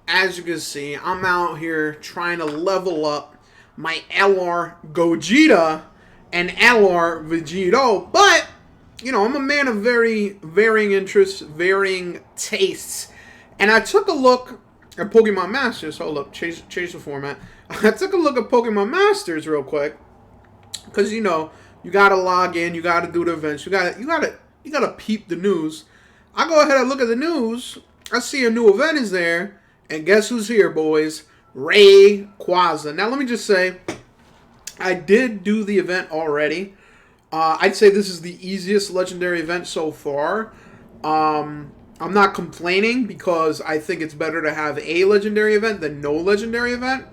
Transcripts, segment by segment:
as you can see, I'm out here trying to level up my LR Gogeta and LR Vegito, but I'm a man of very varying interests, varying tastes, and I took a look at Pokemon Masters. Hold up, change the format. I took a look at Pokemon Masters real quick because you gotta log in, you gotta do the events, you gotta peep the news. I go ahead and look at the news. I see a new event is there, and guess who's here, boys? Rayquaza. Now let me just say, I did do the event already. I'd say this is the easiest legendary event so far. I'm not complaining because I think it's better to have a legendary event than no legendary event.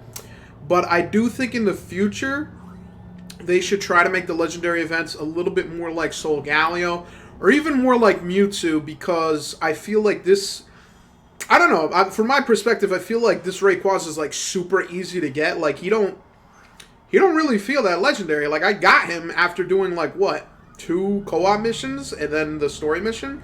But I do think in the future, they should try to make the legendary events a little bit more like Soul Galio, or even more like Mewtwo, because I feel like this... I don't know. From my perspective, I feel like this Rayquaza is like super easy to get. Like, he don't really feel that legendary. Like, I got him after doing like what, 2 co-op missions and then the story mission,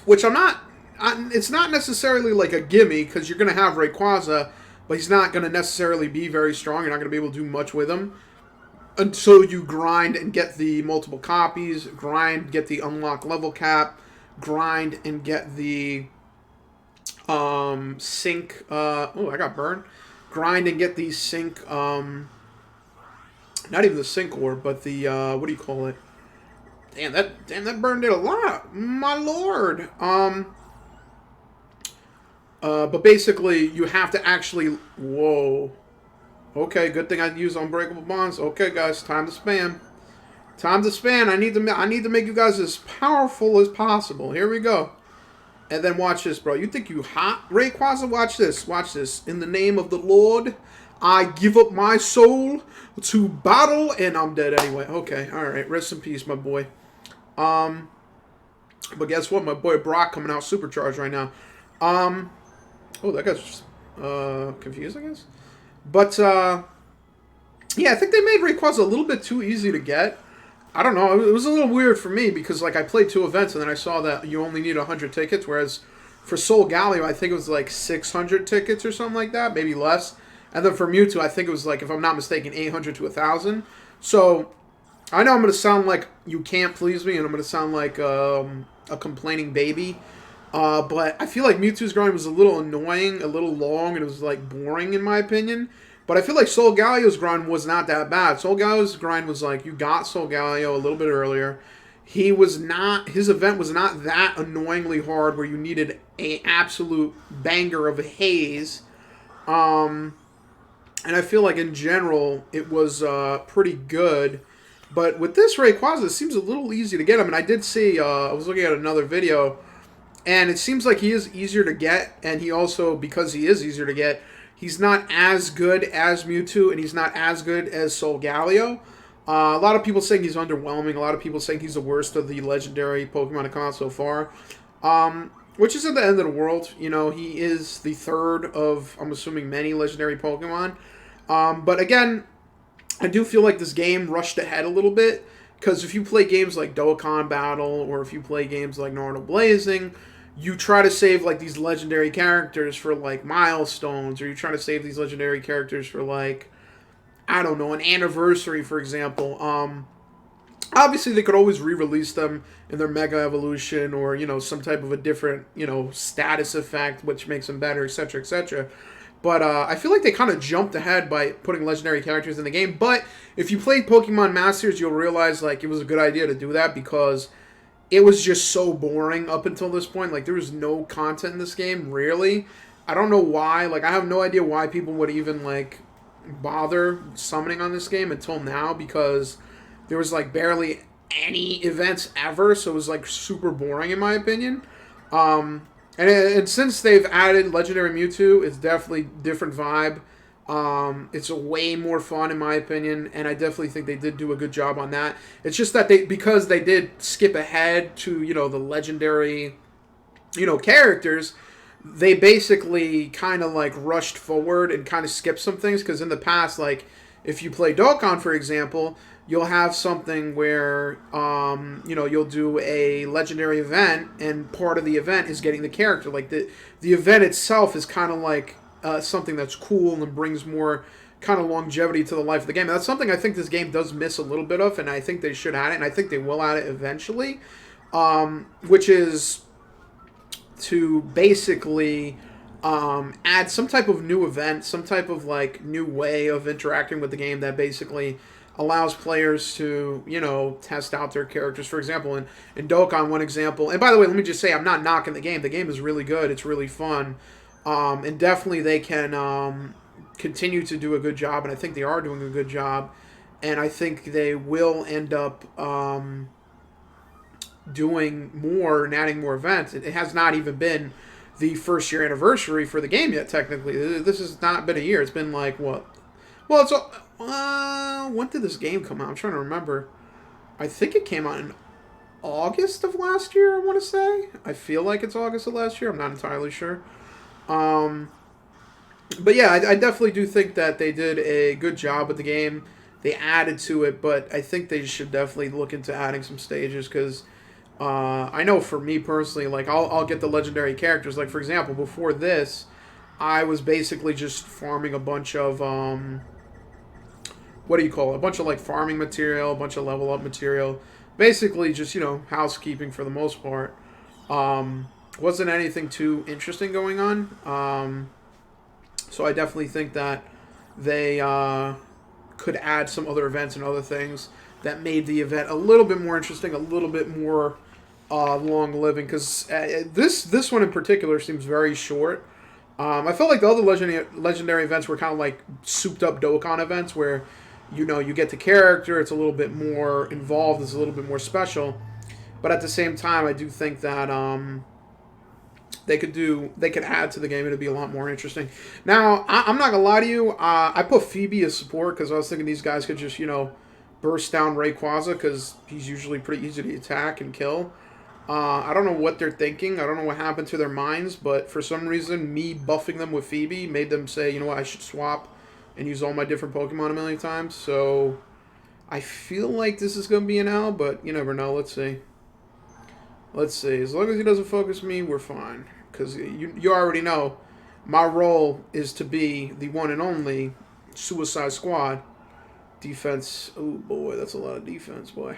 which it's not necessarily like a gimme because you're gonna have Rayquaza, but he's not gonna necessarily be very strong. You're not gonna be able to do much with him until you grind and get the multiple copies, grind, get the unlock level cap, grind and get the sync. Oh, I got burned. Grind and get the sync. Not even the sync ore, but the what do you call it? Damn, that burn did a lot, my lord. But basically, you have to actually. Whoa. Okay, good thing I use unbreakable bonds. Okay, guys, time to spam. Time to spam. I need to make you guys as powerful as possible. Here we go. And then watch this, bro. You think you hot, Rayquaza? Watch this. Watch this. In the name of the Lord, I give up my soul to battle, and I'm dead anyway. Okay, all right. Rest in peace, my boy. But guess what? My boy Brock coming out supercharged right now. Oh, that guy's confused, I guess. But yeah, I think they made Rayquaza a little bit too easy to get. I don't know. It was a little weird for me because, like, I played 2 events and then I saw that you only need 100 tickets, whereas for Soul Galio, I think it was like 600 tickets or something like that, maybe less. And then for Mewtwo, I think it was like, if I'm not mistaken, 800 to 1,000. So I know I'm going to sound like you can't please me and I'm going to sound like a complaining baby. But I feel like Mewtwo's grind was a little annoying, a little long, and it was like boring in my opinion. But I feel like Soul Galio's grind was not that bad. Soul Galio's grind was like, you got Soul Galio a little bit earlier. His event was not that annoyingly hard where you needed an absolute banger of a haze. And I feel like in general, it was pretty good. But with this Rayquaza, it seems a little easy to get. I mean, I did see, I was looking at another video, and it seems like he is easier to get, and he also, because he is easier to get, he's not as good as Mewtwo, and he's not as good as Soul Galio. A lot of people saying he's underwhelming. A lot of people saying he's the worst of the legendary Pokemon to come out so far. Which isn't the end of the world. You know, he is the third of, I'm assuming, many legendary Pokemon. But again, I do feel like this game rushed ahead a little bit. Because if you play games like Dokkan Battle, or if you play games like Naruto Blazing, you try to save like these legendary characters for like milestones, or you try to save these legendary characters for like, I don't know, an anniversary, for example. Obviously they could always re-release them in their Mega Evolution, or some type of a different status effect which makes them better, etc., etc. But I feel like they kind of jumped ahead by putting legendary characters in the game. But if you played Pokemon Masters, you'll realize like it was a good idea to do that, because it was just so boring up until this point. Like, there was no content in this game, really. I don't know why. Like, I have no idea why people would even, like, bother summoning on this game until now, because there was, like, barely any events ever, so it was, like, super boring, in my opinion. And since they've added Legendary Mewtwo, it's definitely different vibe. It's a way more fun in my opinion, and I definitely think they did do a good job on that. It's just that because they did skip ahead to, the legendary, characters, they basically kind of like rushed forward and kind of skipped some things, because in the past, like, if you play Dokkan, for example, you'll have something where you'll do a legendary event, and part of the event is getting the character. Like the event itself is kind of like something that's cool and brings more kind of longevity to the life of the game. And that's something I think this game does miss a little bit of, and I think they should add it, and I think they will add it eventually, which is to basically add some type of new event, some type of like new way of interacting with the game that basically allows players to, test out their characters. For example, in Dokkan, one example, and by the way, let me just say, I'm not knocking the game. The game is really good. It's really fun. And definitely they can continue to do a good job, and I think they are doing a good job. And I think they will end up doing more and adding more events. It has not even been the first year anniversary for the game yet, technically. This has not been a year. It's been like, what? Well, it's when did this game come out? I'm trying to remember. I think it came out in August of last year, I want to say. I feel like it's August of last year. I'm not entirely sure. But yeah, I definitely do think that they did a good job with the game. They added to it, but I think they should definitely look into adding some stages, because I know for me personally, like I'll get the legendary characters. Like for example, before this, I was basically just farming a bunch of what do you call it? A bunch of like farming material, a bunch of level up material. Basically just, housekeeping for the most part. Wasn't anything too interesting going on. So I definitely think that they could add some other events and other things that made the event a little bit more interesting, a little bit more long living. Because this one in particular seems very short. I felt like the other legendary events were kind of like souped up Dokkan events where, you get the character, it's a little bit more involved, it's a little bit more special. But at the same time, I do think that they could add to the game. It'd be a lot more interesting. Now, I'm not gonna lie to you. I put Phoebe as support because I was thinking these guys could just burst down Rayquaza because he's usually pretty easy to attack and kill. I don't know what they're thinking. I don't know what happened to their minds, but for some reason, me buffing them with Phoebe made them say, you know what, I should swap and use all my different Pokemon a million times. So I feel like this is gonna be an L, but you never know. Let's see. Let's see. As long as he doesn't focus me, we're fine. Because you already know, my role is to be the one and only Suicide Squad. Defense. Oh, boy. That's a lot of defense, boy.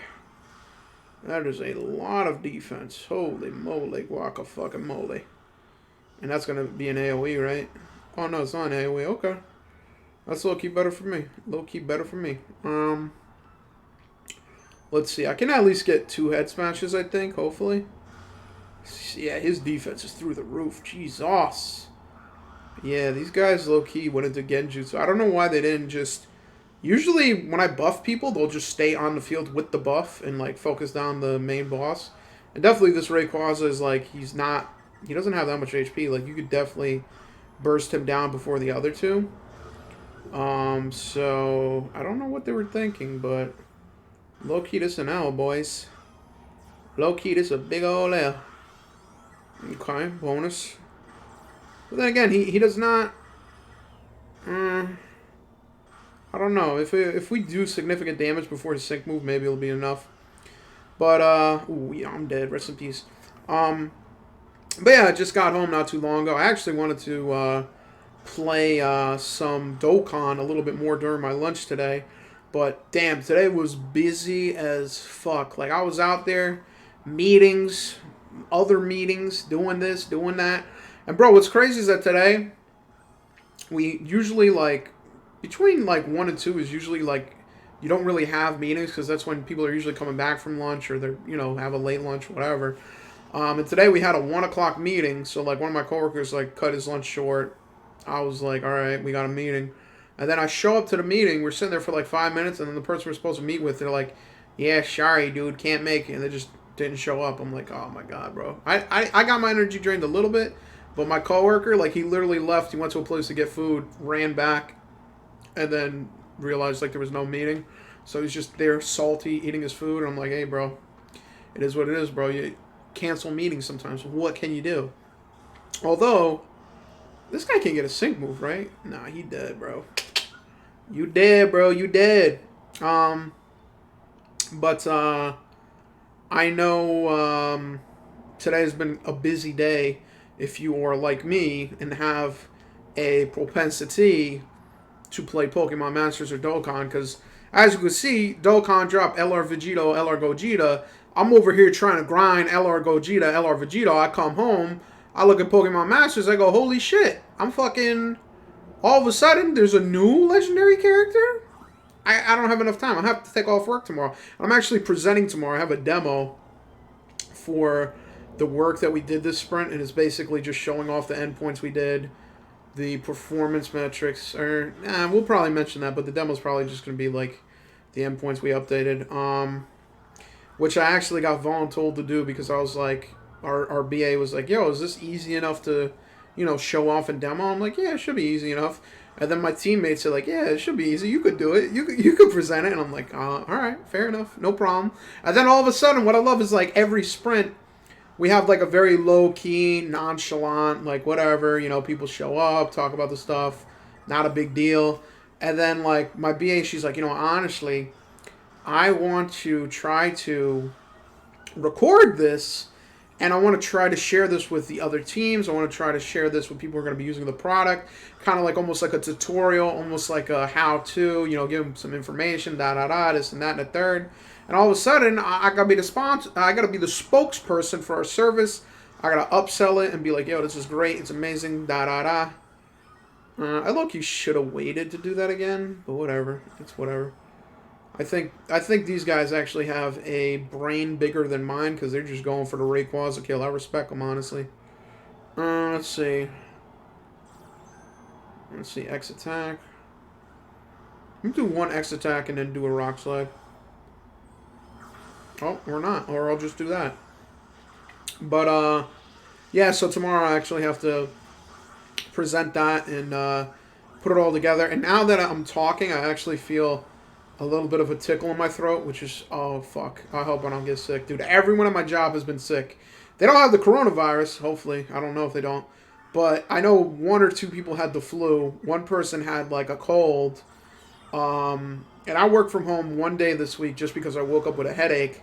That is a lot of defense. Holy moly. Guaca-fucking-moly. And that's going to be an AoE, right? Oh, no, it's not an AoE. Okay. That's low-key better for me. Low-key better for me. Let's see. I can at least get 2 head smashes, I think, hopefully. Yeah, his defense is through the roof. Jesus. Yeah, these guys low-key went into Genjutsu. I don't know why they didn't just... Usually, when I buff people, they'll just stay on the field with the buff and, like, focus down the main boss. And definitely this Rayquaza is, like, he doesn't have that much HP. Like, you could definitely burst him down before the other two. So, I don't know what they were thinking, but... Low-key, this an L, boys. Low-key, this a big ol' L. Okay, bonus. But then again, he does not... I don't know. If we do significant damage before his sync move, maybe it'll be enough. But, ooh, yeah, I'm dead. Rest in peace. But yeah, I just got home not too long ago. I actually wanted to play some Dokkan a little bit more during my lunch today. But, damn, today was busy as fuck. Like, I was out there, meetings, other meetings, doing this, doing that. And, bro, what's crazy is that today, we usually, like, between, like, 1 and 2 is usually, like, you don't really have meetings because that's when people are usually coming back from lunch or they're, have a late lunch, whatever. And today we had a 1 o'clock meeting. So, like, one of my coworkers, like, cut his lunch short. I was like, all right, we got a meeting. And then I show up to the meeting. We're sitting there for like 5 minutes, and then the person we're supposed to meet with, they're like, yeah, sorry, dude, can't make it. And they just didn't show up. I'm like, oh, my God, bro. I got my energy drained a little bit, but my coworker, like, he literally left. He went to a place to get food, ran back, and then realized, like, there was no meeting. So he's just there salty, eating his food. And I'm like, hey, bro, it is what it is, bro. You cancel meetings sometimes. What can you do? Although... this guy can't get a sync move, right? Nah, he dead, bro. You dead, bro. You dead. But I know today has been a busy day if you are like me and have a propensity to play Pokemon Masters or Dokkan, because as you can see, Dokkan dropped LR Vegito, LR Gogeta. I'm over here trying to grind LR Gogeta, LR Vegito. I come home, I look at Pokemon Masters, I go, holy shit, I'm fucking... All of a sudden, there's a new legendary character? I don't have enough time. I have to take off work tomorrow. I'm actually presenting tomorrow. I have a demo for the work that we did this sprint, and it's basically just showing off the endpoints we did, the performance metrics, or we'll probably mention that, but the demo's probably just going to be like the endpoints we updated, which I actually got voluntold to do because I was like, our BA was like, yo, is this easy enough to, show off and demo? I'm like, yeah, it should be easy enough. And then my teammates are like, yeah, it should be easy. You could do it. You could present it. And I'm like, all right, fair enough. No problem. And then all of a sudden, what I love is like every sprint, we have like a very low-key, nonchalant, like whatever, people show up, talk about the stuff, not a big deal. And then like my BA, she's like, honestly, I want to try to record this, and I want to try to share this with the other teams. I want to try to share this with people who are going to be using the product, kind of like almost like a tutorial, almost like a how-to, give them some information, this and that and the third. And all of a sudden, I gotta be the sponsor. I gotta be the spokesperson for our service. I gotta upsell it and be like, "Yo, this is great. It's amazing." I low-key should have waited to do that again, but whatever. It's whatever. I think these guys actually have a brain bigger than mine because they're just going for the Rayquaza kill. I respect them, honestly. Let's see. X attack. Let me do one X attack and then do a rock slide. Oh, or not. Or I'll just do that. But, yeah, so tomorrow I actually have to present that and put it all together. And now that I'm talking, I actually feel a little bit of a tickle in my throat, which is, oh, fuck. I hope I don't get sick. Dude, everyone at my job has been sick. They don't have the coronavirus, hopefully. I don't know if they don't. But I know one or two people had the flu. One person had, like, a cold. And I worked from home one day this week just because I woke up with a headache.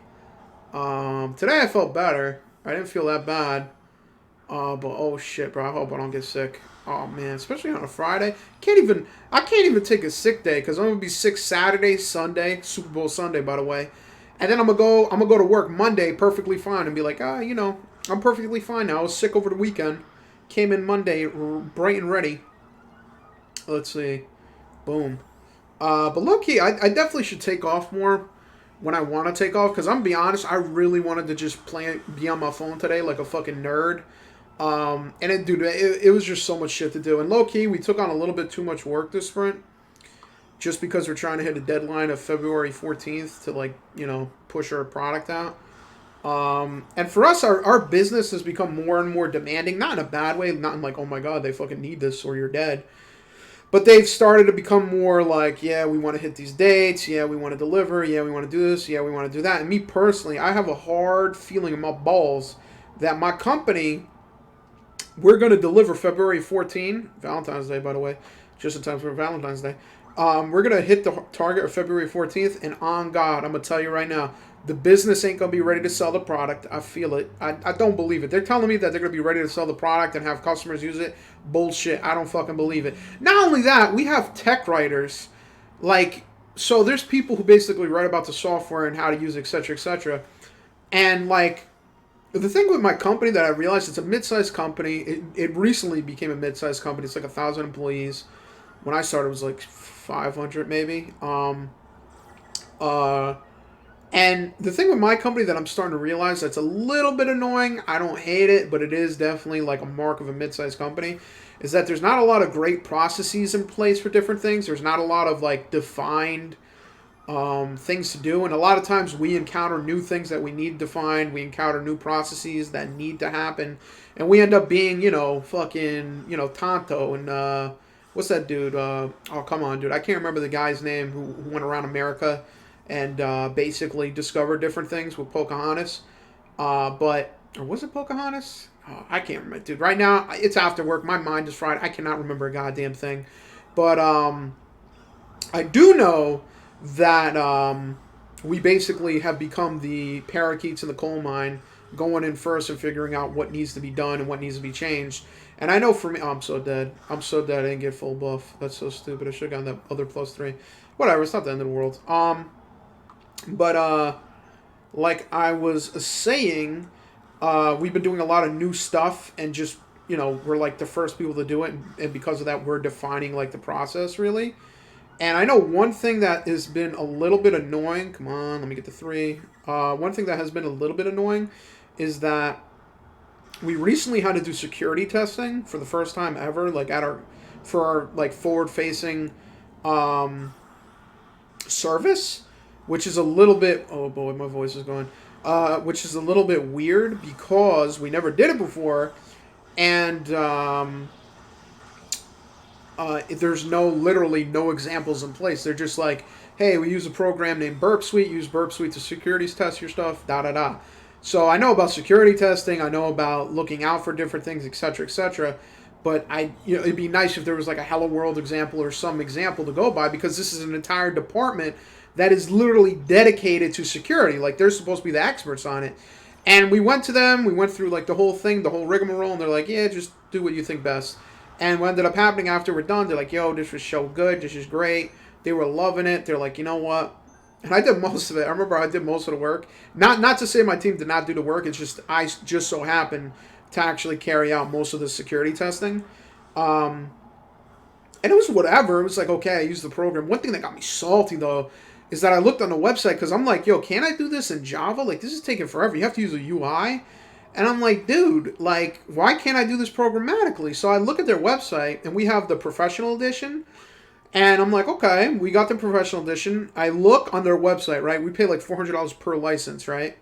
Today I felt better. I didn't feel that bad. But oh shit, bro. I hope I don't get sick. Oh man, especially on a Friday. I can't even take a sick day because I'm gonna be sick Saturday, Sunday, Super Bowl Sunday, by the way. And then I'm gonna go to work Monday perfectly fine and be like, I'm perfectly fine now. I was sick over the weekend. Came in Monday bright and ready. Let's see. Boom. But low-key, I definitely should take off more when I want to take off. Because I'm going to be honest, I really wanted to just be on my phone today like a fucking nerd. And it was just so much shit to do. And low-key, we took on a little bit too much work this sprint. Just because we're trying to hit a deadline of February 14th to, push our product out. And for us, our business has become more and more demanding. Not in a bad way. Not in like, oh my God, they fucking need this or you're dead. But they've started to become more like, yeah, we want to hit these dates. Yeah, we want to deliver. Yeah, we want to do this. Yeah, we want to do that. And me personally, I have a hard feeling in my balls that my company, we're going to deliver February 14, Valentine's Day, by the way, just in time for Valentine's Day. We're going to hit the target of February 14th. And on God, I'm going to tell you right now, the business ain't going to be ready to sell the product. I feel it. I don't believe it. They're telling me that they're going to be ready to sell the product and have customers use it. Bullshit. I don't fucking believe it. Not only that, we have tech writers. So there's people who basically write about the software and how to use it, etc., etc. And, the thing with my company that I realized, it's a mid-sized company. It recently became a mid-sized company. It's like 1,000 employees. When I started, it was like 500 maybe. And the thing with my company that I'm starting to realize that's a little bit annoying, I don't hate it, but it is definitely like a mark of a mid-sized company, is that there's not a lot of great processes in place for different things. There's not a lot of defined things to do. And a lot of times we encounter new things that we need defined. We encounter new processes that need to happen. And we end up being, fucking, Tonto and, what's that dude? Oh, come on, dude. I can't remember the guy's name who went around America and basically discovered different things with Pocahontas. Or was it Pocahontas? Oh, I can't remember, dude. Right now, it's after work. My mind is fried. I cannot remember a goddamn thing. But I do know that we basically have become the parakeets in the coal mine, going in first and figuring out what needs to be done and what needs to be changed. And I know for me, oh, I'm so dead. I'm so dead. I didn't get full buff. That's so stupid. I should have gotten that other +3. Whatever. It's not the end of the world. But like I was saying, we've been doing a lot of new stuff, and just we're like the first people to do it, and because of that, we're defining like the process really. And I know one thing that has been a little bit annoying. Come on, let me get the 3. One thing that has been a little bit annoying is that we recently had to do security testing for the first time ever, like for our like forward-facing service, which is a little bit. Oh boy, my voice is going. Which is a little bit weird because we never did it before, and there's literally no examples in place. They're just like, hey, we use a program named Burp Suite. Use Burp Suite to securities test your stuff. Da da da. So I know about security testing. I know about looking out for different things, etc., etc. But it'd be nice if there was like a Hello World example or some example to go by, because this is an entire department that is literally dedicated to security. Like, they're supposed to be the experts on it. And we went to them. We went through like the whole thing, the whole rigmarole, and they're like, yeah, just do what you think best. And what ended up happening after we're done, they're like, yo, this was so good. This is great. They were loving it. They're like, you know what? And I did most of it. I remember I did most of the work. Not to say my team did not do the work. It's just I just so happened to actually carry out most of the security testing. And it was whatever. It was like, okay, I used the program. One thing that got me salty, though, is that I looked on the website, because I'm like, yo, can I do this in Java? Like, this is taking forever. You have to use a UI. And I'm like, dude, like, why can't I do this programmatically? So I look at their website, and we have the professional edition. And I'm like, okay, we got the professional edition. I look on their website, right? We pay like $400 per license, right?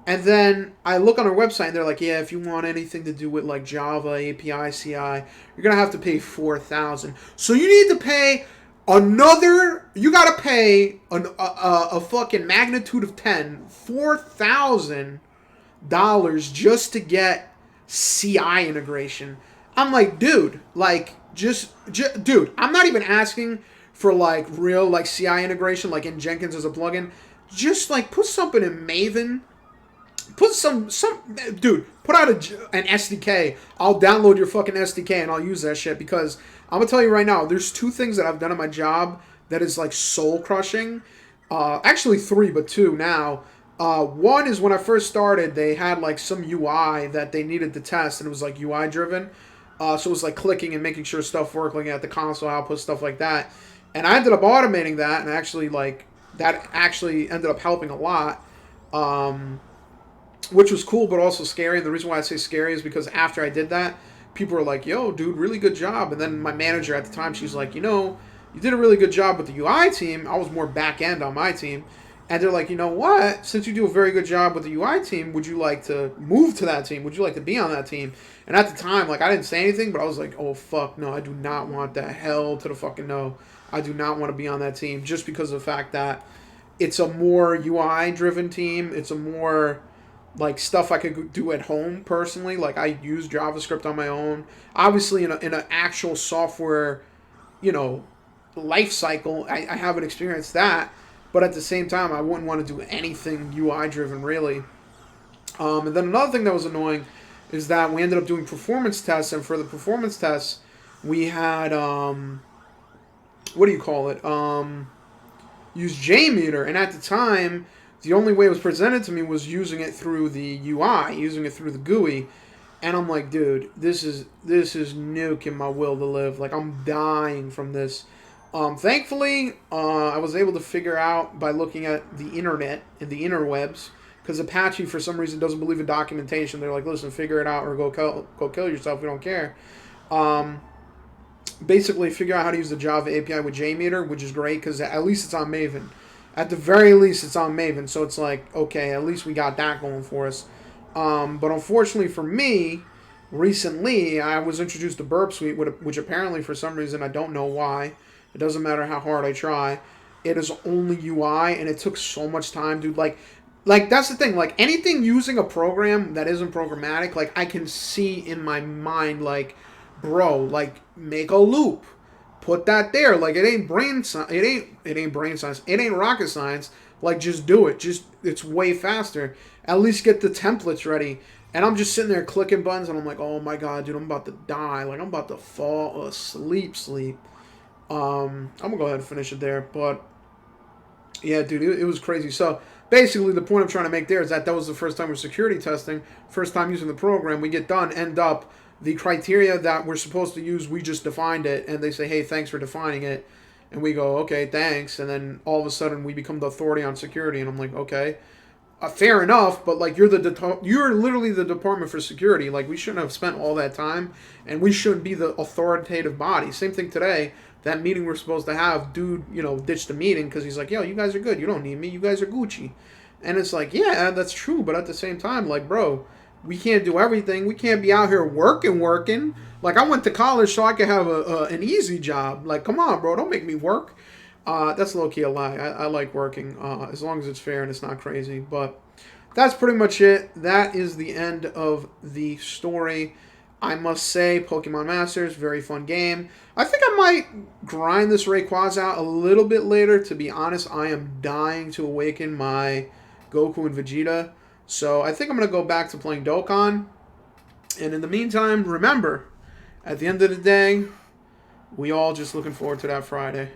And then I look on their website, and they're like, yeah, if you want anything to do with like Java, API, CI, you're going to have to pay $4,000. So you need to pay you got to pay a fucking magnitude of 10, $4,000 just to get CI integration. I'm like, dude, like, dude, I'm not even asking for like real like CI integration, like in Jenkins as a plugin. Just like put something in Maven. Put dude, put out an SDK. I'll download your fucking SDK and I'll use that shit, because I'm gonna tell you right now, there's 2 things that I've done in my job that is like soul crushing. Actually 3, but 2 now. One is when I first started, they had like some UI that they needed to test, and it was like UI driven. So it was like clicking and making sure stuff worked, looking at the console output, stuff like that. And I ended up automating that, and actually like that actually ended up helping a lot. Which was cool, but also scary. And the reason why I say scary is because after I did that, people were like, yo, dude, really good job. And then my manager at the time, she's like, you did a really good job with the UI team. I was more back end on my team. And they're like, you know what? Since you do a very good job with the UI team, would you like to move to that team? Would you like to be on that team? And at the time, like, I didn't say anything, but I was like, oh, fuck, no, I do not want that. Hell to the fucking no. I do not want to be on that team, just because of the fact that it's a more UI-driven team. It's a more like stuff I could do at home personally. Like, I use JavaScript on my own. Obviously, in an actual software, life cycle, I haven't experienced that. But at the same time, I wouldn't want to do anything UI driven, really. And then another thing that was annoying is that we ended up doing performance tests, and for the performance tests, we had what do you call it? Use JMeter, and at the time, the only way it was presented to me was using it through the UI, using it through the GUI. And I'm like, dude, this is nuking my will to live. Like, I'm dying from this. Thankfully, I was able to figure out by looking at the internet and the interwebs, because Apache, for some reason, doesn't believe in documentation. They're like, listen, figure it out or go kill yourself. We don't care. Basically, figure out how to use the Java API with JMeter, which is great, because at least it's on Maven. At the very least, it's on Maven, so it's like, okay, at least we got that going for us. But unfortunately for me, recently, I was introduced to Burp Suite, which apparently, for some reason, I don't know why. It doesn't matter how hard I try. It is only UI, and it took so much time, dude. Like that's the thing. Like, anything using a program that isn't programmatic, like, I can see in my mind, like, bro, like, make a loop. Put that there. Like, it ain't brain science. It ain't brain science. It ain't rocket science. Like, just do it. Just, it's way faster. At least get the templates ready. And I'm just sitting there clicking buttons, and I'm like, oh my god, dude, I'm about to die. Like, I'm about to fall asleep. I'm gonna go ahead and finish it there. But yeah, dude, it was crazy. So basically, the point I'm trying to make there is that was the first time we're security testing, first time using the program. We get done, end up the criteria that we're supposed to use. We just defined it, and they say, hey, thanks for defining it. And we go, okay, thanks. And then all of a sudden, we become the authority on security. And I'm like, okay, fair enough. But like, you're literally the department for security. Like, we shouldn't have spent all that time, and we shouldn't be the authoritative body. Same thing today. That meeting we're supposed to have, dude, ditched the meeting because he's like, yo, you guys are good. You don't need me. You guys are Gucci. And it's like, yeah, that's true. But at the same time, like, bro, we can't do everything. We can't be out here working. Like, I went to college so I could have an easy job. Like, come on, bro. Don't make me work. That's low-key a lie. I like working as long as it's fair and it's not crazy. But that's pretty much it. That is the end of the story. I must say, Pokemon Masters, very fun game. I think I might grind this Rayquaza out a little bit later. To be honest, I am dying to awaken my Goku and Vegeta. So I think I'm going to go back to playing Dokkan. And in the meantime, remember, at the end of the day, we all just looking forward to that Friday.